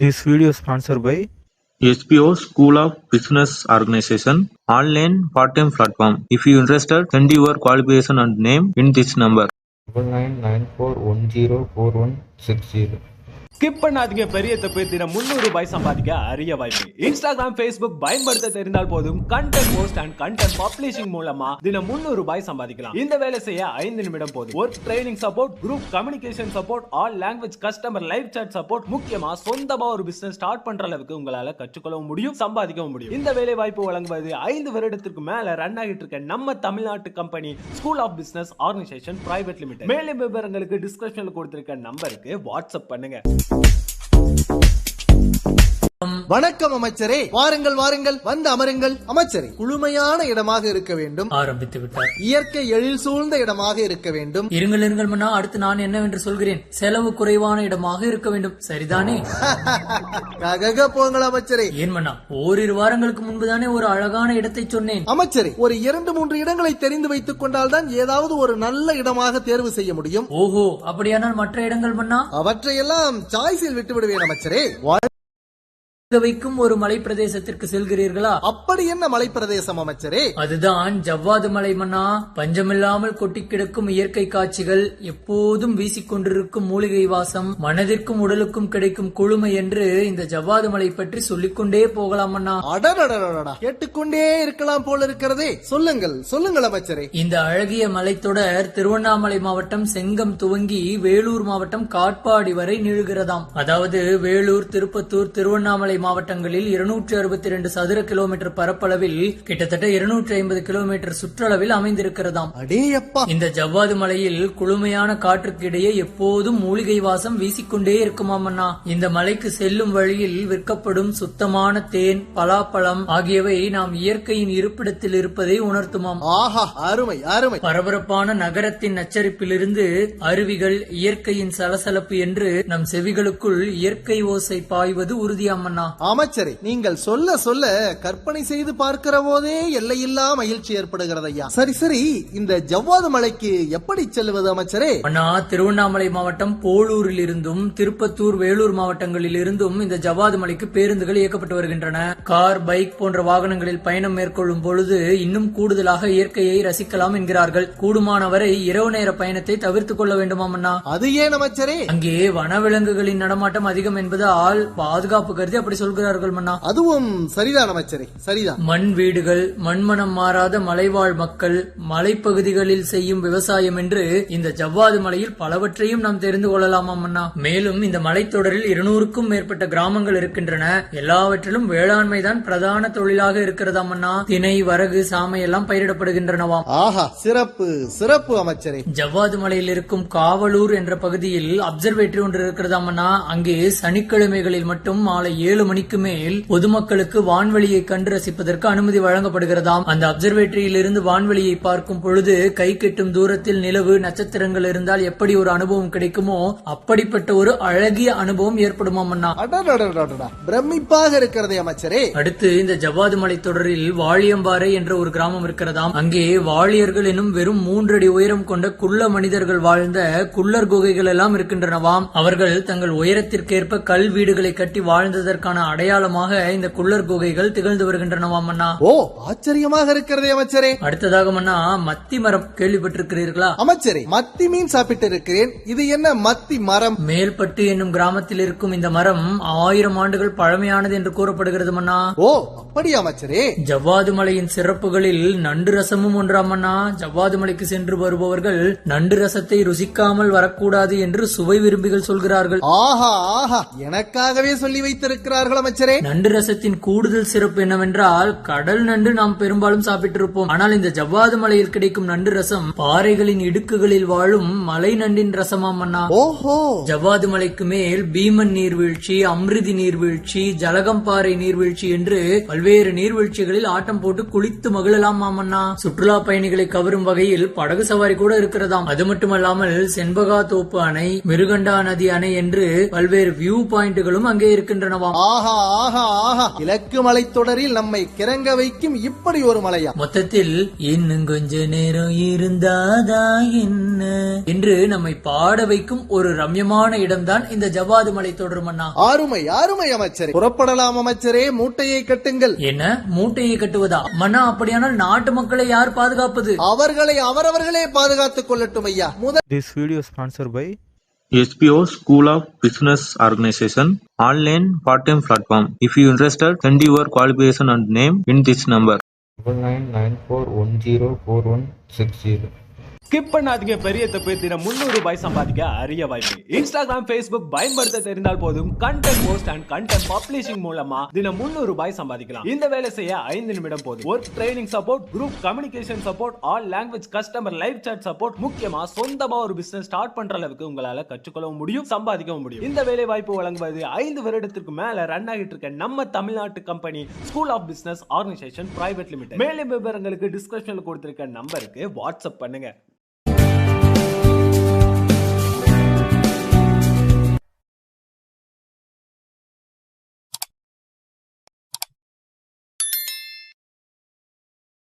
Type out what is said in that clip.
This video is sponsored by SPO School of Business Organization online part-time platform. If you interested, send your qualification and name in this number. 9994104160. Skip பண்ணாதீங்க, பெரிய தப்பு. தினம் 300 ரூபாய் சம்பாதிக்க அரிய வாய்ப்பு. Instagram, Facebook பயன்படுத்த தெரிந்தால் போதும் content post and content publishing மூலமா தினம் 300 ரூபாய் சம்பாதிக்கலாம். இந்த வேலை செய்ய 5 நிமிடம் போதும். Work training support, group communication support, all language customer live chat support, முக்கியமா சொந்தமா ஒரு பிசினஸ் ஸ்டார்ட் பண்ற அளவுக்கு உங்களால கற்றுக்கொள்ளவும் முடியும், சம்பாதிக்கவும் முடியும். இந்த வேலை வாய்ப்பு வழங்குவது 5 வருடத்திற்கு மேல ரன் ஆகிட்டு இருக்க நம்ம தமிழ்நாட்டு company school of business organisation private limited. மேலும் விவரங்களுக்கு டிஸ்கிரிப்ஷன்ல கொடுத்திருக்க நம்பருக்கு வாட்ஸ்அப் பண்ணுங்க. வணக்கம் அமைச்சரே, வாருங்கள் வாருங்கள், வந்து அமருங்கள். அமைச்சரே, குளுமையான இடமாக இருக்க வேண்டும். ஆரம்பித்து விட்டார். இயற்கை எழில் சூழ்ந்த இடமாக இருக்க வேண்டும். இருங்கள் மன்னா, அடுத்து நான் என்னவென்று சொல்கிறேன். செலவு குறைவான இடமாக இருக்க வேண்டும், சரிதானே? கக போங்கள் அமைச்சரே. ஏன் மன்னா, ஓரிரு வாரங்களுக்கு முன்புதானே ஒரு அழகான இடத்தை சொன்னேன். அமைச்சரே, ஒரு 2-3 இடங்களை தெரிந்து வைத்துக் கொண்டால் தான் ஏதாவது ஒரு நல்ல இடமாக தேர்வு செய்ய முடியும். ஓஹோ, அப்படியானால் மற்ற இடங்கள் மன்னா? அவற்றையெல்லாம் சாய்ஸில் விட்டு விடுவேன் அமைச்சரே. வைக்கும் ஒரு மலை பிரதேசத்திற்கு செல்கிறீர்களா? அப்படி என்ன மலை பிரதேசம் அமைச்சரே? அதுதான் ஜவ்வாது மலை மன்னா. பஞ்சமில்லாமல் கொட்டி கிடக்கும் இயற்கை காட்சிகள், எப்போதும் வீசிக்கொண்டிருக்கும் மூலிகை வாசம், மனதிற்கும் உடலுக்கும் கிடைக்கும் குளுமை என்று இந்த ஜவ்வாது மலை பற்றி சொல்லிக்கொண்டே போகலாம் மன்னா. அடடடடடா, கேட்டுக்கொண்டே இருக்கலாம் போல இருக்கிறதே. சொல்லுங்கள் சொல்லுங்கள் அமைச்சரே. இந்த அழகிய மலைத்தொடர் திருவண்ணாமலை மாவட்டம் செங்கம் துவங்கி வேலூர் மாவட்டம் காட்பாடி வரை நீளுகிறதாம். அதாவது வேலூர், திருப்பத்தூர், திருவண்ணாமலை மாவட்டங்களில் 262 சதுர கிலோமீட்டர் பரப்பளவில் கிட்டத்தட்ட 250 கிலோமீட்டர் சுற்றளவில் அமைந்திருக்கிறதாம். இந்த ஜவ்வாது மலையில் குளுமையான காற்றுக்கு இடையே எப்போதும் மூலிகை வாசம் வீசிக்கொண்டே இருக்குமாமண்ணா. இந்த மலைக்கு செல்லும் வழியில் விற்கப்படும் சுத்தமான தேன், பலாப்பழம் ஆகியவை நாம் இயற்கையின் இருப்பிடத்தில் இருப்பதை உணர்த்துமாம். ஆஹா, அருமை அருமை. பரபரப்பான நகரத்தின் நச்சரிப்பிலிருந்து அருவிகள், இயற்கையின் சலசலப்பு என்று நம் செவிகளுக்குள் இயற்கை ஓசை பாய்வது உறுதியாமண்ணா. அமைச்சரே, நீங்கள் சொல்ல சொல்ல கற்பனை செய்து பார்க்கிற போதே எல்லையில்லா மகிழ்ச்சி ஏற்படுகிறது ஐயா. சரி சரி, இந்த ஜவ்வாது மலைக்கு எப்படி செல்வது அமைச்சரே? அண்ணா, திருவண்ணாமலை மாவட்டம் போலூரில் இருந்தும் திருப்பத்தூர், வேலூர் மாவட்டங்களில் இருந்தும் இந்த ஜவ்வாது மலைக்கு பேருந்துகள் இயக்கப்பட்டு வருகின்றன. கார், பைக் போன்ற வாகனங்களில் பயணம் மேற்கொள்ளும் பொழுது இன்னும் கூடுதலாக இயற்கையை ரசிக்கலாம் என்கிறார்கள். கூடுமானவரை இரவு நேர பயணத்தை தவிர்த்துக் கொள்ள வேண்டுமாம் அண்ணா. அது ஏன் அமைச்சரே? அங்கே வனவிலங்குகளின் நடமாட்டம் அதிகம் என்பதால் பாதுகாப்பு கருதி அப்படி சொல்கிறார்கள் மன்னா. அதுவும் சரிதான் அமைச்சரே, சரிதான். மண் வீடுகள், மண்மனம் மாறாத மலைவாழ் மக்கள், மலைப்பகுதிகளில் செய்யும் விவசாயம் என்று இந்த ஜவ்வாது மலையில் பலவற்றையும் நாம் தெரிந்து கொள்ளலாமா மன்னா. மேலும் இந்த மலைத்தொடரில் 200க்கும் மேற்பட்ட கிராமங்கள் இருக்கின்றன. எல்லாவற்றிலும் வேளாண்மை தான் பிரதான தொழிலாக இருக்கிறதா மன்னா. திணை, வரகு, சாமை எல்லாம் பயிரிடப்படுகின்றனவாம். ஆஹா, சிறப்பு சிறப்பு அமைச்சரே. ஜவ்வாது மலையில் இருக்கும் காவலூர் என்ற பகுதியில் அப்சர்வேட்டரி ஒன்று இருக்கிறதா மன்னா. அங்கே சனிக்கிழமைகளில் மட்டும் மாலை 7 மணிக்கு மேல் பொதுமக்களுக்கு வான்வெளியை கண்டு ரசிப்பதற்கு அனுமதி வழங்கப்படுகிறதாம். அந்த அப்சர்வேட்டரியில் இருந்து வான்வெளியை பார்க்கும் பொழுது கை கெட்டும் தூரத்தில் நிலவு, நட்சத்திரங்கள் இருந்தால் எப்படி ஒரு அனுபவம் கிடைக்குமோ அப்படிப்பட்ட ஒரு அழகிய அனுபவம் ஏற்படுமாம் அண்ணா. பிரமிப்பாக இருக்கிறதே அமைச்சரே. அடுத்து இந்த ஜவ்வாது மலை தொடரில் வாழியம்பாறை என்ற ஒரு கிராமம் இருக்கிறதாம். அங்கே வாழியர்கள் எனும் வெறும் 3 அடி உயரம் கொண்ட குள்ள மனிதர்கள் வாழ்ந்த குள்ளர் குகைகள் எல்லாம் இருக்கின்றனவாம். அவர்கள் தங்கள் உயரத்திற்கேற்ப கல் வீடுகளை கட்டி வாழ்ந்ததற்கான அடையாளமாக இந்த குள்ளர் குகைகள் திகழ்ந்து வருகின்றனவாம் அண்ணா. ஓ, ஆச்சரியமாக இருக்கிறதே அமைச்சரே. அடுத்ததாக மன்னா, மத்தி மரம் கேள்விப்பட்டிருக்கிறீர்களா? அமைச்சரே, மத்தி மீன் சாப்பிட்டு இருக்கிறேன். இது என்ன மத்தி மரம்? மேல்பட்டு என்னும் கிராமத்தில் இருக்கும் இந்த மரம் 1000 ஆண்டுகள் பழமையானது என்று கூறப்படுகிறது மன்னா. ஓ, அப்படியா அமைச்சரே? ஜவ்வாது மலையின் சிறப்புகளில் நண்டு ரசமும் ஒன்றாம் அண்ணா. ஜவ்வாது மலைக்கு சென்று வருபவர்கள் நண்டு ரசத்தை ருசிக்காமல் வரக்கூடாது என்று சுவை விரும்பிகள் சொல்கிறார்கள். ஆஹா ஆஹா, எனக்காகவே சொல்லி வைத்திருக்கிறார்கள் அமைச்சரே. நண்டு ரசத்தின் கூடுதல் சிறப்பு என்னவென்றால், கடல் நண்டு நாம் பெரும்பாலும் சாப்பிட்டிருப்போம். ஆனால் இந்த ஜவ்வாது மலையில் கிடைக்கும் நண்டு ரசம் பாறைகளின் இடுக்குகளில் வாழும் மலை நண்டின் ரசமாம் அண்ணா. ஓஹோ. ஜவ்வாது மலைக்கு மேல் பீமன் நீர்வீழ்ச்சி, அம்ரிதி நீர்வீழ்ச்சி, ஜலகம்பாறை நீர்வீழ்ச்சி என்று பல்வேறு நீர்வீழ்ச்சிகளில் ஆட்டம் போட்டு குளித்து மகிழலாம் அண்ணா. சுற்றுலா பயணிகளை கவரும் வகையில் படகு சவாரி கூட இருக்கிறதாம். அது மட்டுமல்லாமல் செண்பகா தோப்பு அணை, மிருகண்டா நதி அணை என்று பல்வேறு வியூ பாயிண்ட்களும் அங்கே இருக்கின்றனவாம். ஆஹா ஆஹா ஆஹா, கிழக்கு மலைத்தொடரில் நம்மை கிறங்க வைக்கும் இப்படி ஒரு மலையா? மொத்தத்தில் இன்னும் கொஞ்ச நேரம் இருந்தாதா என்ன என்று நம்மை பாட வைக்கும் ஒரு ரம்யமான இடம்தான் இந்த ஜவ்வாது மலைத்தொடர் மன்னா. ஆறுமை ஆறுமை அமைச்சரே, புறப்படலாம் அமைச்சரே, மூட்டையை கட்டுங்கள். என்ன மூட்டையை கட்டுவதா மன்னா? அப்படியானால் நாட்டு மக்களை யார் பாதுகாப்பது? அவர்களை அவரவர்களே பாதுகாத்துக் கொள்ளட்டும் ஐயா. This video is sponsored by SPO School of Business Organization online part-time platform. If you interested, send your qualification and name in this number. 9994104160. Skip பண்ணாதீங்க, பெரிய தப்பு. தினம் 300 ரூபாய் சம்பாதிக்க அரிய வாய்ப்பு. இன்ஸ்டாகிராம், Facebook பயன்படுத்த தெரிந்தால் போதும், content post and content publishing மூலமா தினம் 300 ரூபாய் சம்பாதிக்கலாம். இந்த வேலை செய்ய 5 நிமிடம் போதும். Work training support, group communication support, all language customer live chat support, முக்கியமா சொந்தமா ஒரு பிசினஸ் ஸ்டார்ட் பண்ற அளவுக்கு உங்களால கற்றுக்கொள்ளவும் முடியும், சம்பாதிக்கவும் முடியும். இந்த வேலை வாய்ப்பு வழங்குவது 5 வருடத்திற்கு மேல ரன் ஆகிட்டு இருக்க நம்ம தமிழ்நாட்டு company school of business organisation private limited. மேலும் விவரங்களுக்கு டிஸ்கிரிப்ஷன்ல கொடுத்திருக்க நம்பருக்கு வாட்ஸ்அப் பண்ணுங்க.